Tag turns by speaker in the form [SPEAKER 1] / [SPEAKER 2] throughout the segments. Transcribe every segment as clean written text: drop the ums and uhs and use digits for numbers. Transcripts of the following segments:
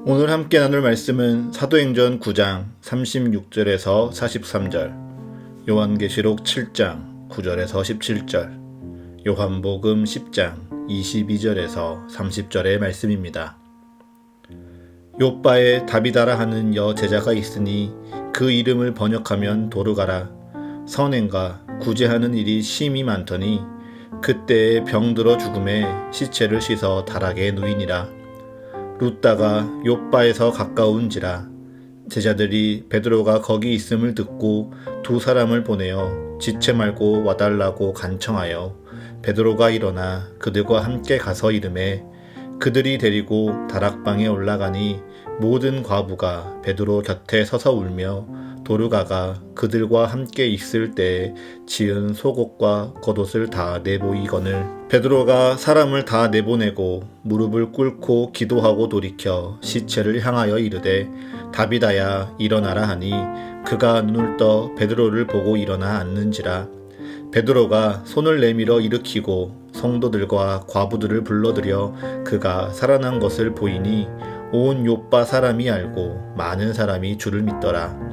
[SPEAKER 1] 오늘 함께 나눌 말씀은 사도행전 9장 36절에서 43절, 요한계시록 7장 9절에서 17절, 요한복음 10장 22절에서 30절의 말씀입니다. 요빠에 다비다라 하는 여제자가 있으니 그 이름을 번역하면 도르가라. 선행과 구제하는 일이 심히 많더니 그때에 병들어 죽음에 시체를 씻어 다락에 누이니라. 룻다가 요빠에서 가까운지라. 제자들이 베드로가 거기 있음을 듣고 두 사람을 보내어 지체 말고 와달라고 간청하여 베드로가 일어나 그들과 함께 가서 이르매 그들이 데리고 다락방에 올라가니 모든 과부가 베드로 곁에 서서 울며 도르가가 그들과 함께 있을 때에 지은 속옷과 겉옷을 다 내보이거늘 베드로가 사람을 다 내보내고 무릎을 꿇고 기도하고 돌이켜 시체를 향하여 이르되 다비다야 일어나라 하니 그가 눈을 떠 베드로를 보고 일어나 앉는지라. 베드로가 손을 내밀어 일으키고 성도들과 과부들을 불러들여 그가 살아난 것을 보이니 온 요빠 사람이 알고 많은 사람이 주를 믿더라.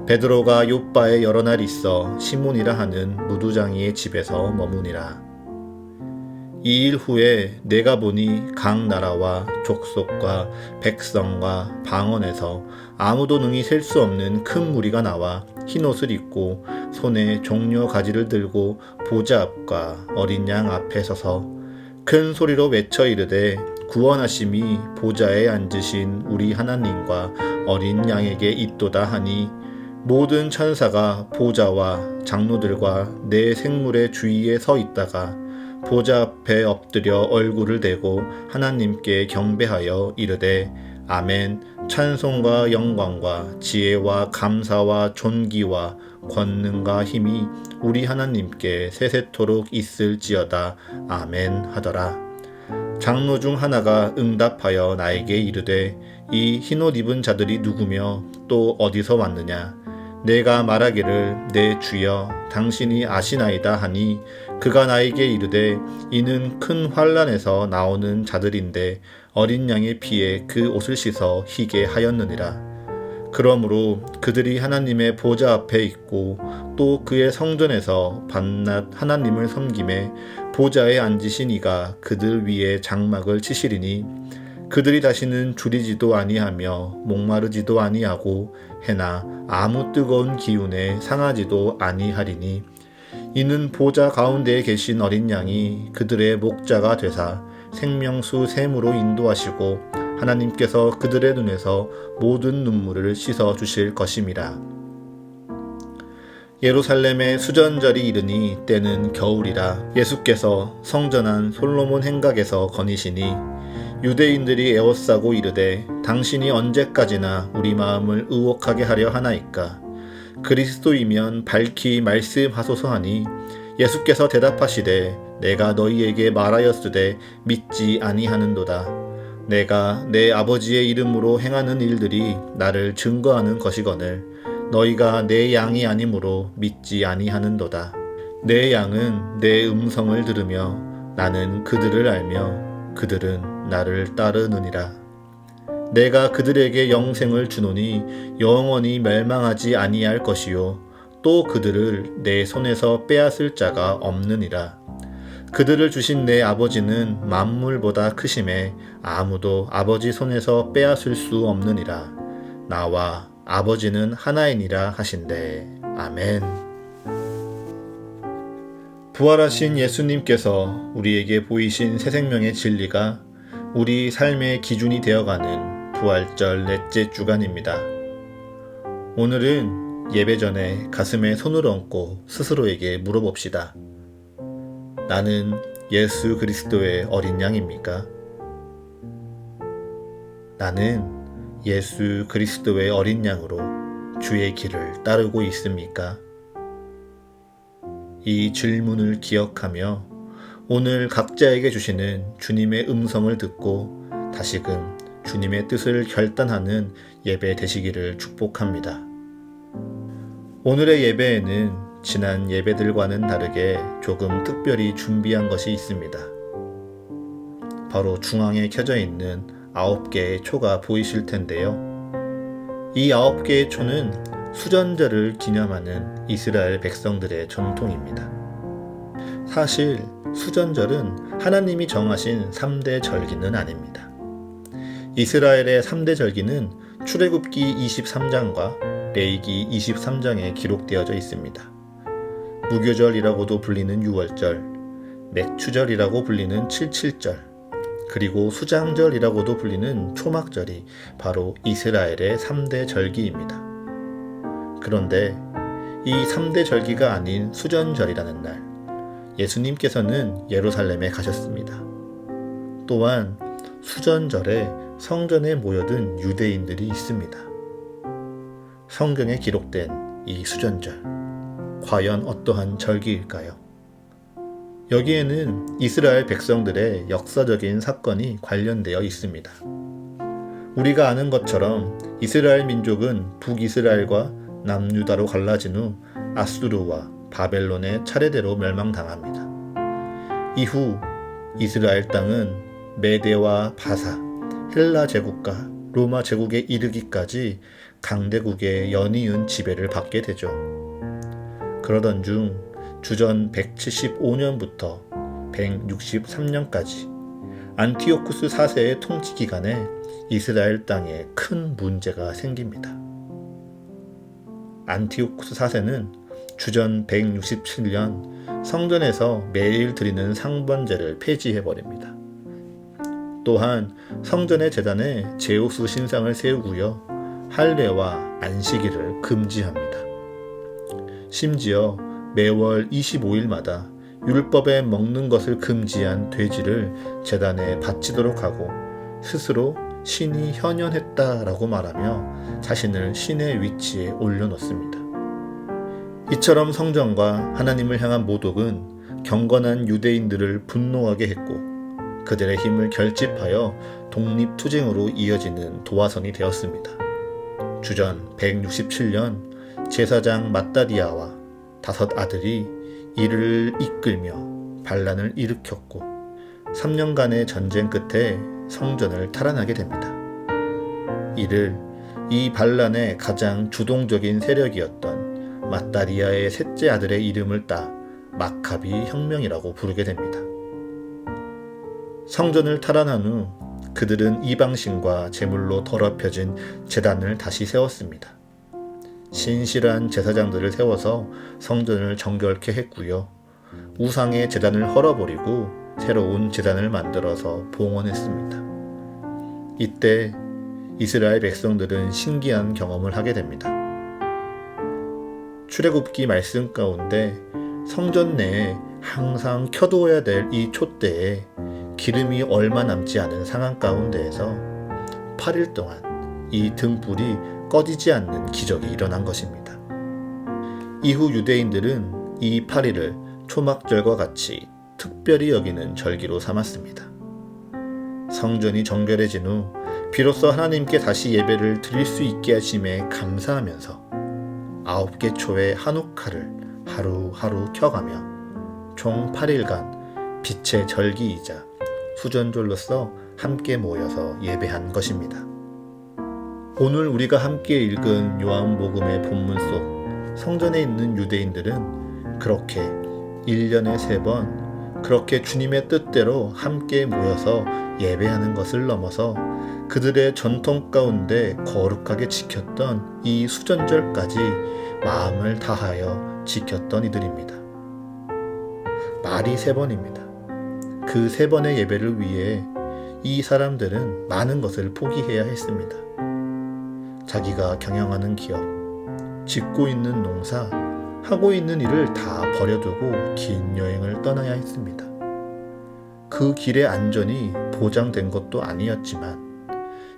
[SPEAKER 1] 베드로가 요빠에 여러 날 있어 시몬이라 하는 무두장이의 집에서 머무니라. 이 일 후에 내가 보니 각 나라와 족속과 백성과 방언에서 아무도 능히 셀 수 없는 큰 무리가 나와 흰옷을 입고 손에 종려 가지를 들고 보좌 앞과 어린 양 앞에 서서 큰 소리로 외쳐 이르되 구원하심이 보좌에 앉으신 우리 하나님과 어린 양에게 있도다 하니 모든 천사가 보좌와 장로들과 내 생물의 주위에 서 있다가 보좌 앞에 엎드려 얼굴을 대고 하나님께 경배하여 이르되 아멘. 찬송과 영광과 지혜와 감사와 존귀와 권능과 힘이 우리 하나님께 세세토록 있을지어다. 아멘 하더라. 장로 중 하나가 응답하여 나에게 이르되 이 흰옷 입은 자들이 누구며 또 어디서 왔느냐. 내가 말하기를 내 주여 당신이 아시나이다 하니 그가 나에게 이르되 이는 큰 환난에서 나오는 자들인데 어린 양의 피에 그 옷을 씻어 희게 하였느니라. 그러므로 그들이 하나님의 보좌 앞에 있고 또 그의 성전에서 밤낮 하나님을 섬김에 보좌에 앉으신 이가 그들 위에 장막을 치시리니 그들이 다시는 줄이지도 아니하며 목마르지도 아니하고 해나 아무 뜨거운 기운에 상하지도 아니하리니 이는 보좌 가운데에 계신 어린 양이 그들의 목자가 되사 생명수 샘으로 인도하시고 하나님께서 그들의 눈에서 모든 눈물을 씻어 주실 것임이라. 예루살렘의 수전절이 이르니 때는 겨울이라. 예수께서 성전한 솔로몬 행각에서 거니시니 유대인들이 에워싸고 이르되 당신이 언제까지나 우리 마음을 의혹하게 하려 하나이까. 그리스도이면 밝히 말씀하소서 하니 예수께서 대답하시되 내가 너희에게 말하였으되 믿지 아니하는도다. 내가 내 아버지의 이름으로 행하는 일들이 나를 증거하는 것이거늘 너희가 내 양이 아니므로 믿지 아니하는도다. 내 양은 내 음성을 들으며 나는 그들을 알며 그들은 나를 따르느니라. 내가 그들에게 영생을 주노니 영원히 멸망하지 아니할 것이요 또 그들을 내 손에서 빼앗을 자가 없느니라. 그들을 주신 내 아버지는 만물보다 크심에 아무도 아버지 손에서 빼앗을 수 없느니라. 나와 아버지는 하나이니라 하신대. 아멘. 부활하신 예수님께서 우리에게 보이신 새 생명의 진리가 우리 삶의 기준이 되어가는 부활절 넷째 주간입니다. 오늘은 예배 전에 가슴에 손을 얹고 스스로에게 물어봅시다. 나는 예수 그리스도의 어린 양입니까? 나는 예수 그리스도의 어린 양으로 주의 길을 따르고 있습니까? 이 질문을 기억하며 오늘 각자에게 주시는 주님의 음성을 듣고 다시금 주님의 뜻을 결단하는 예배 되시기를 축복합니다. 오늘의 예배에는 지난 예배들과는 다르게 조금 특별히 준비한 것이 있습니다. 바로 중앙에 켜져 있는 9개의 초가 보이실 텐데요. 이 9개의 초는 수전절을 기념하는 이스라엘 백성들의 전통입니다. 사실 수전절은 하나님이 정하신 3대 절기는 아닙니다. 이스라엘의 3대 절기는 출애굽기 23장과 레위기 23장에 기록되어져 있습니다. 무교절이라고도 불리는 유월절, 맥추절이라고 불리는 칠칠절, 그리고 수장절이라고도 불리는 초막절이 바로 이스라엘의 3대 절기입니다. 그런데 이 3대 절기가 아닌 수전절이라는 날, 예수님께서는 예루살렘에 가셨습니다. 또한 수전절에 성전에 모여든 유대인들이 있습니다. 성경에 기록된 이 수전절, 과연 어떠한 절기일까요? 여기에는 이스라엘 백성들의 역사적인 사건이 관련되어 있습니다. 우리가 아는 것처럼 이스라엘 민족은 북이스라엘과 남유다로 갈라진 후 아수르와 바벨론의 차례대로 멸망당합니다. 이후 이스라엘 땅은 메대와 바사, 헬라 제국과 로마 제국에 이르기까지 강대국의 연이은 지배를 받게 되죠. 그러던 중 주전 175년부터 163년까지 안티오쿠스 4세의 통치 기간에 이스라엘 땅에 큰 문제가 생깁니다. 안티오쿠스 4세는 주전 167년 성전에서 매일 드리는 상번제를 폐지해버립니다. 또한 성전의 제단에 제우스 신상을 세우고요, 할례와 안식일을 금지합니다. 심지어 매월 25일마다 율법에 먹는 것을 금지한 돼지를 제단에 바치도록 하고 스스로 신이 현현했다라고 말하며 자신을 신의 위치에 올려놓습니다. 이처럼 성전과 하나님을 향한 모독은 경건한 유대인들을 분노하게 했고 그들의 힘을 결집하여 독립투쟁으로 이어지는 도화선이 되었습니다. 주전 167년 제사장 마따디아와 5 아들이 이를 이끌며 반란을 일으켰고 3년간의 전쟁 끝에 성전을 탈환하게 됩니다. 이를 이 반란의 가장 주동적인 세력이었던 마따디아의 셋째 아들의 이름을 따 마카비 혁명이라고 부르게 됩니다. 성전을 탈환한 후 그들은 이방신과 제물로 더럽혀진 제단을 다시 세웠습니다. 신실한 제사장들을 세워서 성전을 정결케 했고요. 우상의 제단을 헐어버리고 새로운 제단을 만들어서 봉헌했습니다. 이때 이스라엘 백성들은 신기한 경험을 하게 됩니다. 출애굽기 말씀 가운데 성전 내에 항상 켜두어야 될 이 촛대에 기름이 얼마 남지 않은 상황 가운데에서 8일 동안 이 등불이 꺼지지 않는 기적이 일어난 것입니다. 이후 유대인들은 이 8일을 초막절과 같이 특별히 여기는 절기로 삼았습니다. 성전이 정결해진 후 비로소 하나님께 다시 예배를 드릴 수 있게 하심에 감사하면서 9개 초의 한우카를 하루하루 켜가며 총 8일간 빛의 절기이자 수전절로서 함께 모여서 예배한 것입니다. 오늘 우리가 함께 읽은 요한복음의 본문 속 성전에 있는 유대인들은 그렇게 1년에 3번 그렇게 주님의 뜻대로 함께 모여서 예배하는 것을 넘어서 그들의 전통 가운데 거룩하게 지켰던 이 수전절까지 마음을 다하여 지켰던 이들입니다. 말이 3번입니다. 그 3번의 예배를 위해 이 사람들은 많은 것을 포기해야 했습니다. 자기가 경영하는 기업, 짓고 있는 농사, 하고 있는 일을 다 버려두고 긴 여행을 떠나야 했습니다. 그 길의 안전이 보장된 것도 아니었지만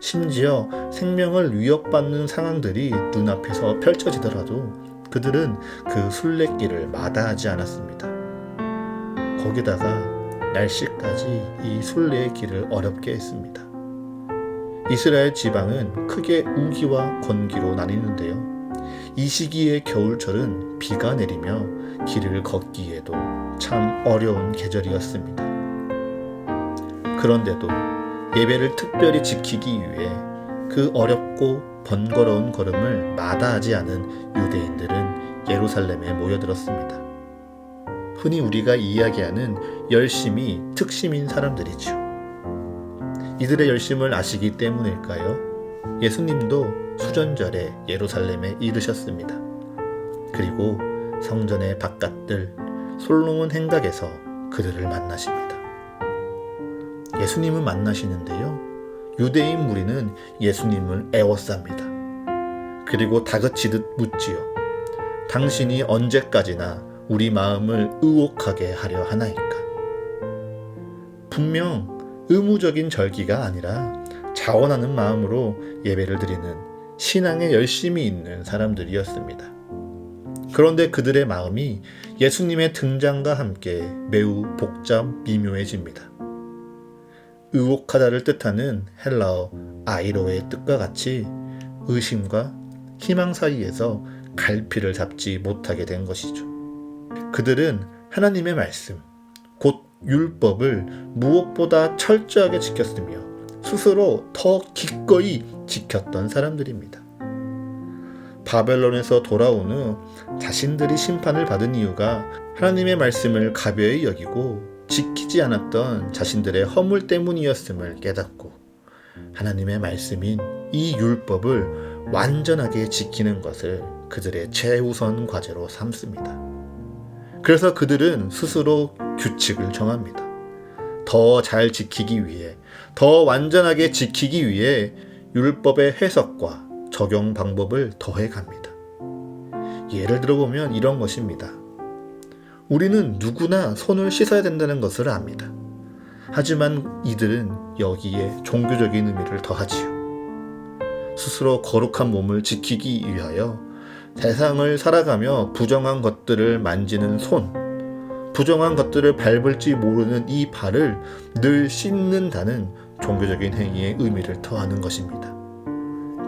[SPEAKER 1] 심지어 생명을 위협받는 상황들이 눈앞에서 펼쳐지더라도 그들은 그 순례길을 마다하지 않았습니다. 거기다가 날씨까지 이 순례의 길을 어렵게 했습니다. 이스라엘 지방은 크게 우기와 건기로 나뉘는데요. 이 시기의 겨울철은 비가 내리며 길을 걷기에도 참 어려운 계절이었습니다. 그런데도 예배를 특별히 지키기 위해 그 어렵고 번거로운 걸음을 마다하지 않은 유대인들은 예루살렘에 모여들었습니다. 흔히 우리가 이야기하는 열심이 특심인 사람들이죠. 이들의 열심을 아시기 때문일까요? 예수님도 수전절에 예루살렘에 이르셨습니다. 그리고 성전의 바깥들 솔로몬 행각에서 그들을 만나십니다. 예수님을 만나시는데요. 유대인 무리는 예수님을 애워쌉니다. 그리고 다그치듯 묻지요. 당신이 언제까지나 우리 마음을 의혹하게 하려 하나이까? 분명 의무적인 절기가 아니라 자원하는 마음으로 예배를 드리는 신앙에 열심이 있는 사람들이었습니다. 그런데 그들의 마음이 예수님의 등장과 함께 매우 복잡 미묘해집니다. 의혹하다를 뜻하는 헬라어 아이로의 뜻과 같이 의심과 희망 사이에서 갈피를 잡지 못하게 된 것이죠. 그들은 하나님의 말씀, 곧 율법을 무엇보다 철저하게 지켰으며 스스로 더 기꺼이 지켰던 사람들입니다. 바벨론에서 돌아온 후 자신들이 심판을 받은 이유가 하나님의 말씀을 가벼이 여기고 지키지 않았던 자신들의 허물 때문이었음을 깨닫고 하나님의 말씀인 이 율법을 완전하게 지키는 것을 그들의 최우선 과제로 삼습니다. 그래서 그들은 스스로 규칙을 정합니다. 더 잘 지키기 위해, 더 완전하게 지키기 위해 율법의 해석과 적용 방법을 더해갑니다. 예를 들어보면 이런 것입니다. 우리는 누구나 손을 씻어야 된다는 것을 압니다. 하지만 이들은 여기에 종교적인 의미를 더하지요. 스스로 거룩한 몸을 지키기 위하여 세상을 살아가며 부정한 것들을 만지는 손, 부정한 것들을 밟을지 모르는 이 발을 늘 씻는다는 종교적인 행위의 의미를 더하는 것입니다.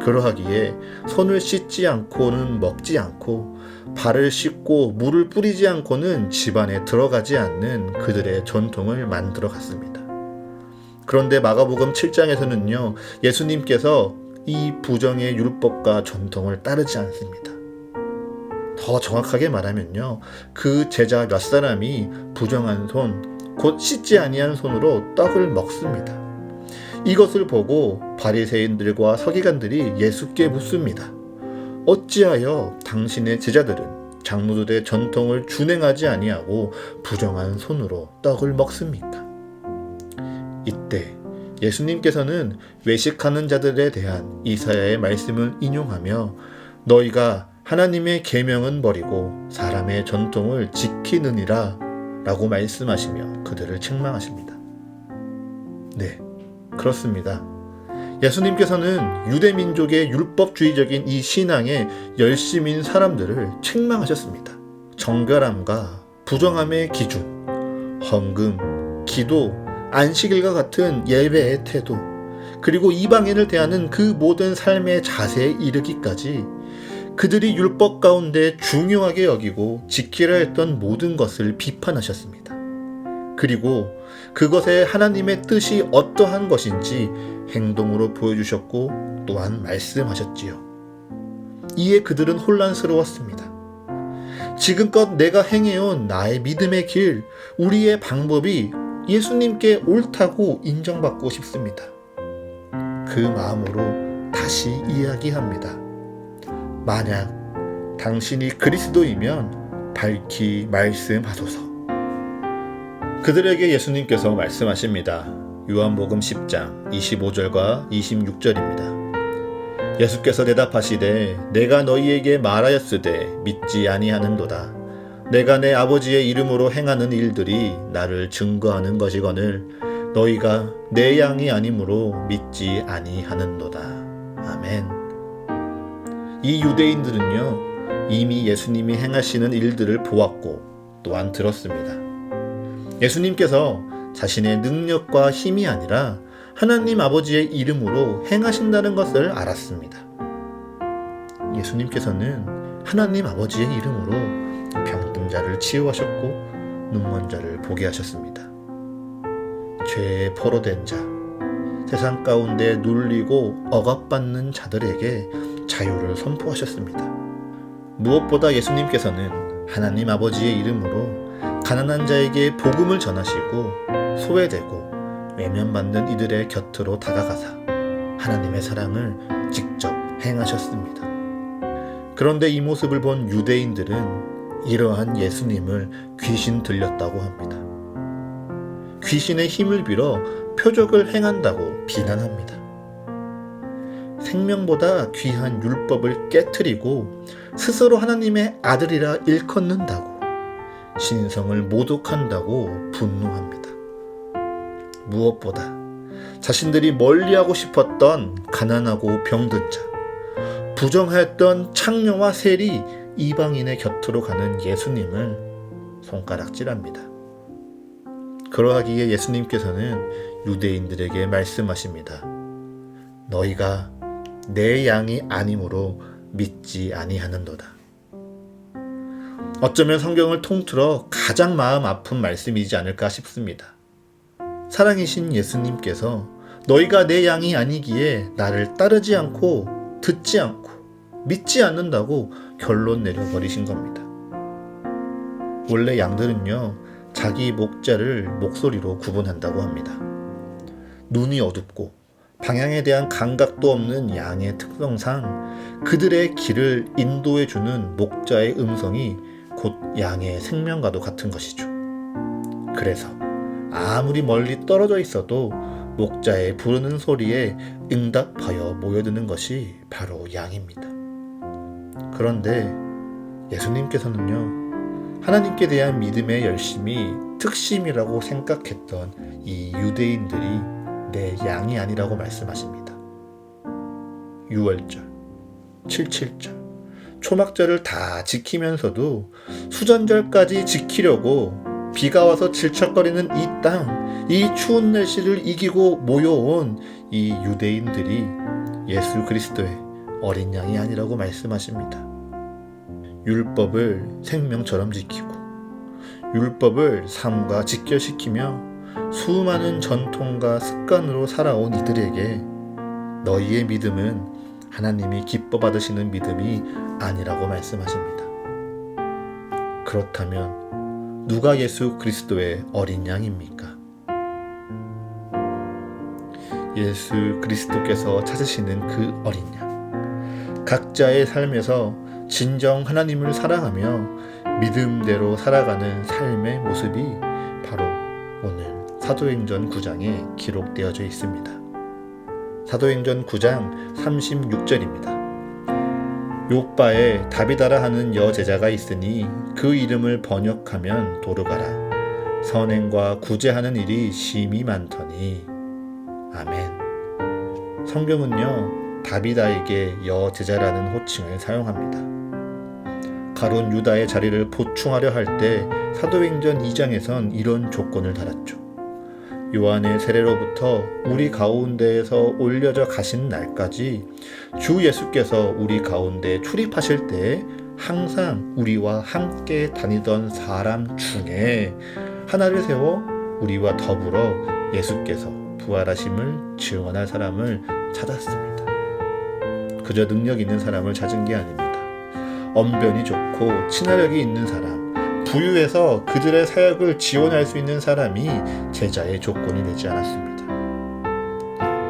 [SPEAKER 1] 그러하기에 손을 씻지 않고는 먹지 않고 발을 씻고 물을 뿌리지 않고는 집안에 들어가지 않는 그들의 전통을 만들어 갔습니다. 그런데 마가복음 7장에서는요, 예수님께서 이 부정의 율법과 전통을 따르지 않습니다. 더 정확하게 말하면요, 그 제자 몇 사람이 부정한 손, 곧 씻지 아니한 손으로 떡을 먹습니다. 이것을 보고 바리새인들과 서기관들이 예수께 묻습니다. 어찌하여 당신의 제자들은 장로들의 전통을 준행하지 아니하고 부정한 손으로 떡을 먹습니까? 이때 예수님께서는 외식하는 자들에 대한 이사야의 말씀을 인용하며 너희가 하나님의 계명은 버리고 사람의 전통을 지키느니라 라고 말씀하시며 그들을 책망하십니다. 네, 그렇습니다. 예수님께서는 유대민족의 율법주의적인 이 신앙에 열심인 사람들을 책망하셨습니다. 정결함과 부정함의 기준, 헌금, 기도, 안식일과 같은 예배의 태도, 그리고 이방인을 대하는 그 모든 삶의 자세에 이르기까지 그들이 율법 가운데 중요하게 여기고 지키려 했던 모든 것을 비판하셨습니다. 그리고 그것에 하나님의 뜻이 어떠한 것인지 행동으로 보여주셨고 또한 말씀하셨지요. 이에 그들은 혼란스러웠습니다. 지금껏 내가 행해온 나의 믿음의 길, 우리의 방법이 예수님께 옳다고 인정받고 싶습니다. 그 마음으로 다시 이야기합니다. 만약 당신이 그리스도이면 밝히 말씀하소서. 그들에게 예수님께서 말씀하십니다. 요한복음 10장 25절과 26절입니다. 예수께서 대답하시되 내가 너희에게 말하였으되 믿지 아니하는도다. 내가 내 아버지의 이름으로 행하는 일들이 나를 증거하는 것이거늘 너희가 내 양이 아니므로 믿지 아니하는도다. 아멘. 이 유대인들은요, 이미 예수님이 행하시는 일들을 보았고 또한 들었습니다. 예수님께서 자신의 능력과 힘이 아니라 하나님 아버지의 이름으로 행하신다는 것을 알았습니다. 예수님께서는 하나님 아버지의 이름으로 병든 자를 치유하셨고 눈먼 자를 보게 하셨습니다. 죄에 포로된 자, 세상 가운데 눌리고 억압받는 자들에게 자유를 선포하셨습니다. 무엇보다 예수님께서는 하나님 아버지의 이름으로 가난한 자에게 복음을 전하시고 소외되고 외면받는 이들의 곁으로 다가가사 하나님의 사랑을 직접 행하셨습니다. 그런데 이 모습을 본 유대인들은 이러한 예수님을 귀신 들렸다고 합니다. 귀신의 힘을 빌어 표적을 행한다고 비난합니다. 생명보다 귀한 율법을 깨트리고 스스로 하나님의 아들이라 일컫는다고 신성을 모독한다고 분노합니다. 무엇보다 자신들이 멀리하고 싶었던 가난하고 병든 자, 부정하였던 창녀와 세리, 이방인의 곁으로 가는 예수님을 손가락질합니다. 그러하기에 예수님께서는 유대인들에게 말씀하십니다. 너희가 내 양이 아니므로 믿지 아니하는도다. 어쩌면 성경을 통틀어 가장 마음 아픈 말씀이지 않을까 싶습니다. 사랑이신 예수님께서 너희가 내 양이 아니기에 나를 따르지 않고 듣지 않고 믿지 않는다고 결론 내려버리신 겁니다. 원래 양들은요, 자기 목자를 목소리로 구분한다고 합니다. 눈이 어둡고 방향에 대한 감각도 없는 양의 특성상 그들의 길을 인도해주는 목자의 음성이 곧 양의 생명과도 같은 것이죠. 그래서 아무리 멀리 떨어져 있어도 목자의 부르는 소리에 응답하여 모여드는 것이 바로 양입니다. 그런데 예수님께서는요, 하나님께 대한 믿음의 열심이 특심이라고 생각했던 이 유대인들이 내 양이 아니라고 말씀하십니다. 유월절, 칠칠절, 초막절을 다 지키면서도 수전절까지 지키려고 비가 와서 질척거리는 이 땅, 이 추운 날씨를 이기고 모여온 이 유대인들이 예수 그리스도의 어린 양이 아니라고 말씀하십니다. 율법을 생명처럼 지키고 율법을 삶과 직결시키며 수많은 전통과 습관으로 살아온 이들에게 너희의 믿음은 하나님이 기뻐 받으시는 믿음이 아니라고 말씀하십니다. 그렇다면 누가 예수 그리스도의 어린 양입니까? 예수 그리스도께서 찾으시는 그 어린 양. 각자의 삶에서 진정 하나님을 사랑하며 믿음대로 살아가는 삶의 모습이 바로 오늘 사도행전 9장에 기록되어져 있습니다. 사도행전 9장 36절입니다. 욥바에 다비다라 하는 여제자가 있으니 그 이름을 번역하면 도르가라. 선행과 구제하는 일이 심히 많더니. 아멘. 성경은요, 다비다에게 여제자라는 호칭을 사용합니다. 가룟 유다의 자리를 보충하려 할 때 사도행전 2장에선 이런 조건을 달았죠. 요한의 세례로부터 우리 가운데에서 올려져 가신 날까지 주 예수께서 우리 가운데 출입하실 때에 항상 우리와 함께 다니던 사람 중에 하나를 세워 우리와 더불어 예수께서 부활하심을 증언할 사람을 찾았습니다. 그저 능력 있는 사람을 찾은 게 아닙니다. 언변이 좋고 친화력이 있는 사람, 부유해서 그들의 사역을 지원할 수 있는 사람이 제자의 조건이 되지 않았습니다.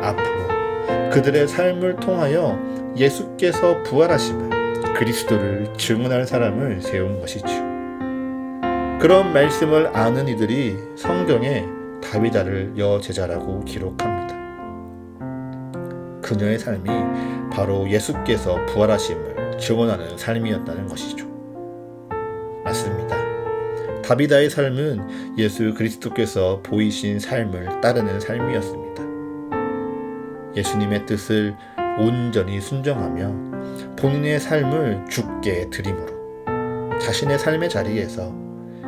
[SPEAKER 1] 앞으로 그들의 삶을 통하여 예수께서 부활하심을, 그리스도를 증언할 사람을 세운 것이지요. 그런 말씀을 아는 이들이 성경에 다비다를 여제자라고 기록합니다. 그녀의 삶이 바로 예수께서 부활하심을 증언하는 삶이었다는 것이죠. 맞습니다. 다비다의 삶은 예수 그리스도께서 보이신 삶을 따르는 삶이었습니다. 예수님의 뜻을 온전히 순종하며 본인의 삶을 주께 드림으로 자신의 삶의 자리에서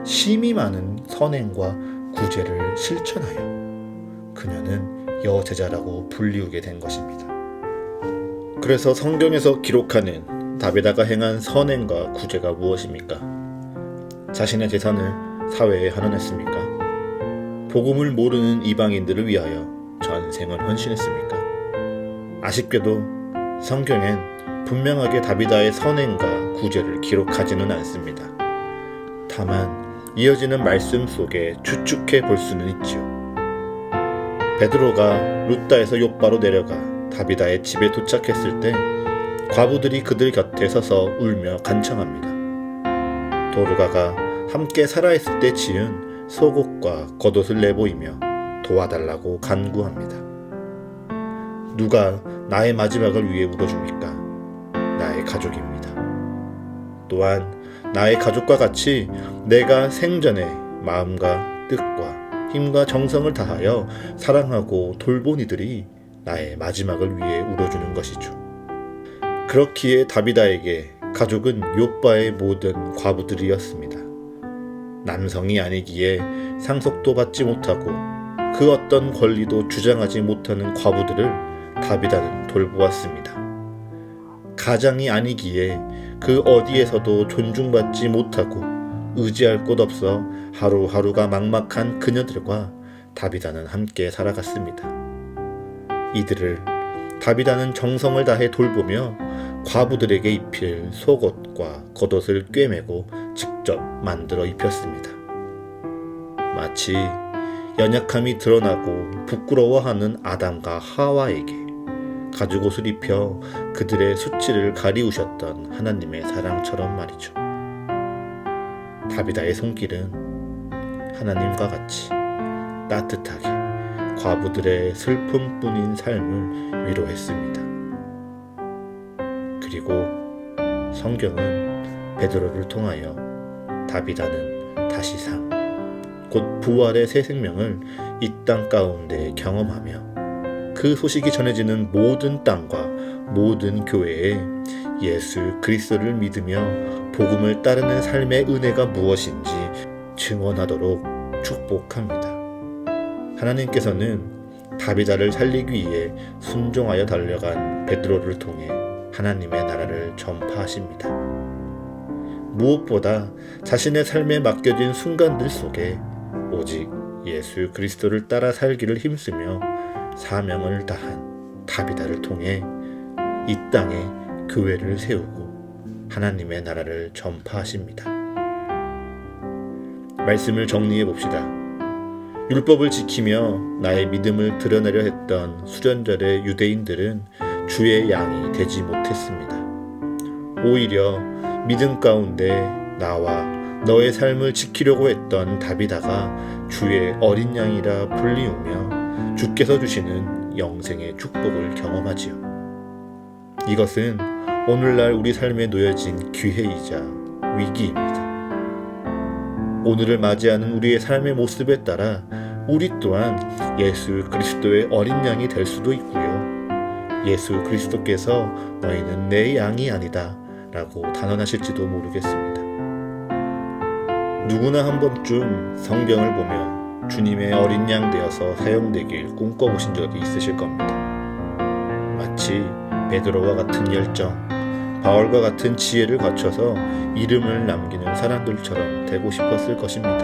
[SPEAKER 1] 심히 많은 선행과 구제를 실천하여 그녀는 여제자라고 불리우게 된 것입니다. 그래서 성경에서 기록하는 다비다가 행한 선행과 구제가 무엇입니까? 자신의 재산을 사회에 환원했습니까? 복음을 모르는 이방인들을 위하여 전생을 헌신했습니까? 아쉽게도 성경엔 분명하게 다비다의 선행과 구제를 기록하지는 않습니다. 다만 이어지는 말씀 속에 추측해 볼 수는 있지요. 베드로가 룻다에서 욥바로 내려가 다비다의 집에 도착했을 때 과부들이 그들 곁에 서서 울며 간청합니다. 도르가가 함께 살아있을 때 지은 속옷과 겉옷을 내보이며 도와달라고 간구합니다. 누가 나의 마지막을 위해 울어줍니까? 나의 가족입니다. 또한 나의 가족과 같이 내가 생전에 마음과 뜻과 힘과 정성을 다하여 사랑하고 돌본 이들이 나의 마지막을 위해 울어주는 것이죠. 그렇기에 다비다에게 가족은 욥바의 모든 과부들이었습니다. 남성이 아니기에 상속도 받지 못하고 그 어떤 권리도 주장하지 못하는 과부들을 다비다는 돌보았습니다. 가장이 아니기에 그 어디에서도 존중받지 못하고 의지할 곳 없어 하루하루가 막막한 그녀들과 다비다는 함께 살아갔습니다. 이들을 다비다는 정성을 다해 돌보며 과부들에게 입힐 속옷과 겉옷을 꿰매고 직접 만들어 입혔습니다. 마치 연약함이 드러나고 부끄러워하는 아담과 하와에게 가죽옷을 입혀 그들의 수치를 가리우셨던 하나님의 사랑처럼 말이죠. 다비다의 손길은 하나님과 같이 따뜻하게 과부들의 슬픔뿐인 삶을 위로했습니다. 그리고 성경은 베드로를 통하여 다비다는 다시 상, 곧 부활의 새 생명을 이 땅 가운데 경험하며 그 소식이 전해지는 모든 땅과 모든 교회에 예수 그리스도를 믿으며 복음을 따르는 삶의 은혜가 무엇인지 증언하도록 축복합니다. 하나님께서는 다비다를 살리기 위해 순종하여 달려간 베드로를 통해 하나님의 나라를 전파하십니다. 무엇보다 자신의 삶에 맡겨진 순간들 속에 오직 예수 그리스도를 따라 살기를 힘쓰며 사명을 다한 다비다를 통해 이 땅에 교회를 세우고 하나님의 나라를 전파하십니다. 말씀을 정리해 봅시다. 율법을 지키며 나의 믿음을 드러내려 했던 수련절의 유대인들은 주의 양이 되지 못했습니다. 오히려 믿음 가운데 나와 너의 삶을 지키려고 했던 다비다가 주의 어린 양이라 불리우며 주께서 주시는 영생의 축복을 경험하지요. 이것은 오늘날 우리 삶에 놓여진 기회이자 위기입니다. 오늘을 맞이하는 우리의 삶의 모습에 따라 우리 또한 예수 그리스도의 어린 양이 될 수도 있고요. 예수 그리스도께서 너희는 내 양이 아니다 라고 단언하실지도 모르겠습니다. 누구나 한 번쯤 성경을 보며 주님의 어린 양 되어서 사용되길 꿈꿔보신 적이 있으실 겁니다. 마치 베드로와 같은 열정, 바울과 같은 지혜를 갖춰서 이름을 남기는 사람들처럼 되고 싶었을 것입니다.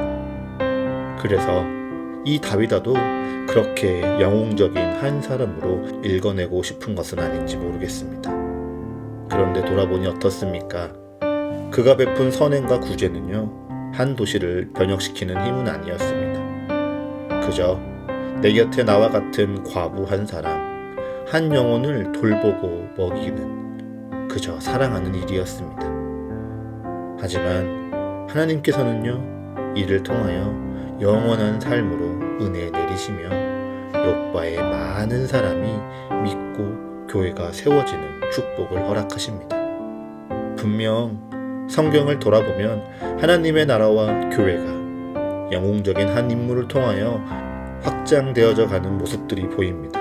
[SPEAKER 1] 그래서 이 다비다도 그렇게 영웅적인 한 사람으로 읽어내고 싶은 것은 아닌지 모르겠습니다. 그런데 돌아보니 어떻습니까? 그가 베푼 선행과 구제는요, 한 도시를 변혁시키는 힘은 아니었습니다. 그저 내 곁에 나와 같은 과부 한 사람, 한 영혼을 돌보고 먹이는 그저 사랑하는 일이었습니다. 하지만 하나님께서는요, 이를 통하여 영원한 삶으로 은혜 내리시며 욥바의 많은 사람이 믿고 교회가 세워지는 축복을 허락하십니다. 분명 성경을 돌아보면 하나님의 나라와 교회가 영웅적인 한 인물을 통하여 확장되어져 가는 모습들이 보입니다.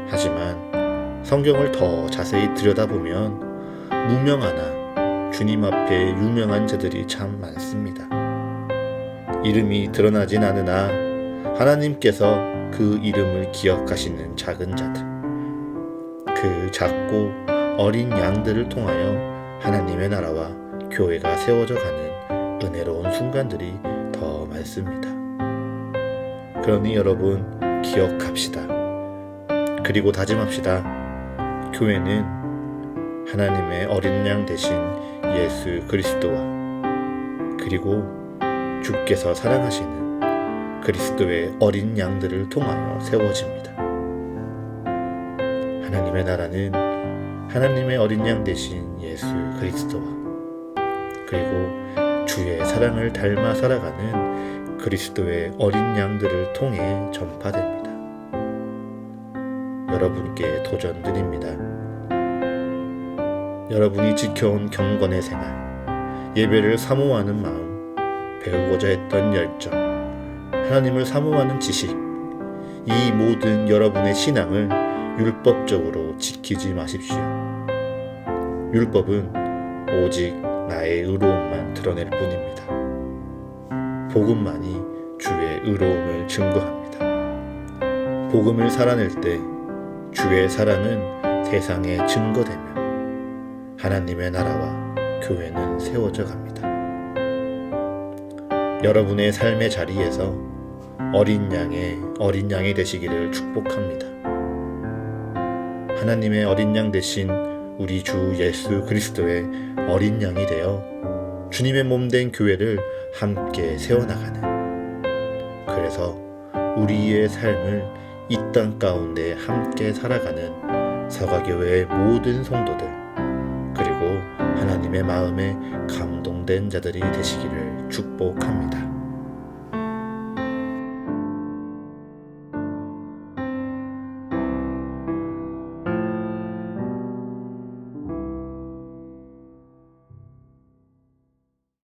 [SPEAKER 1] 하지만 성경을 더 자세히 들여다보면 무명하나 주님 앞에 유명한 자들이 참 많습니다. 이름이 드러나진 않으나 하나님께서 그 이름을 기억하시는 작은 자들, 그 작고 어린 양들을 통하여 하나님의 나라와 교회가 세워져 가는 은혜로운 순간들이 더 많습니다. 그러니 여러분, 기억합시다. 그리고 다짐합시다. 교회는 하나님의 어린 양 되신 예수 그리스도와 그리고 주께서 사랑하시는 그리스도의 어린 양들을 통하여 세워집니다. 하나님의 나라는 하나님의 어린 양 되신 예수 그리스도와 그리고 주의 사랑을 닮아 살아가는 그리스도의 어린 양들을 통해 전파됩니다. 여러분께 도전드립니다. 여러분이 지켜온 경건의 생활, 예배를 사모하는 마음, 배우고자 했던 열정, 하나님을 사모하는 지식, 이 모든 여러분의 신앙을 율법적으로 지키지 마십시오. 율법은 오직 나의 의로움만 드러낼 뿐입니다. 복음만이 주의 의로움을 증거합니다. 복음을 살아낼 때 주의 사랑은 세상에 증거되며 하나님의 나라와 교회는 세워져 갑니다. 여러분의 삶의 자리에서 어린 양이 되시기를 축복합니다. 하나님의 어린 양 되신 우리 주 예수 그리스도의 어린 양이 되어 주님의 몸된 교회를 함께 세워나가는, 그래서 우리의 삶을 이 땅 가운데 함께 살아가는 사과교회의 모든 성도들 그리고 하나님의 마음에 감동된 자들이 되시기를 축복합니다.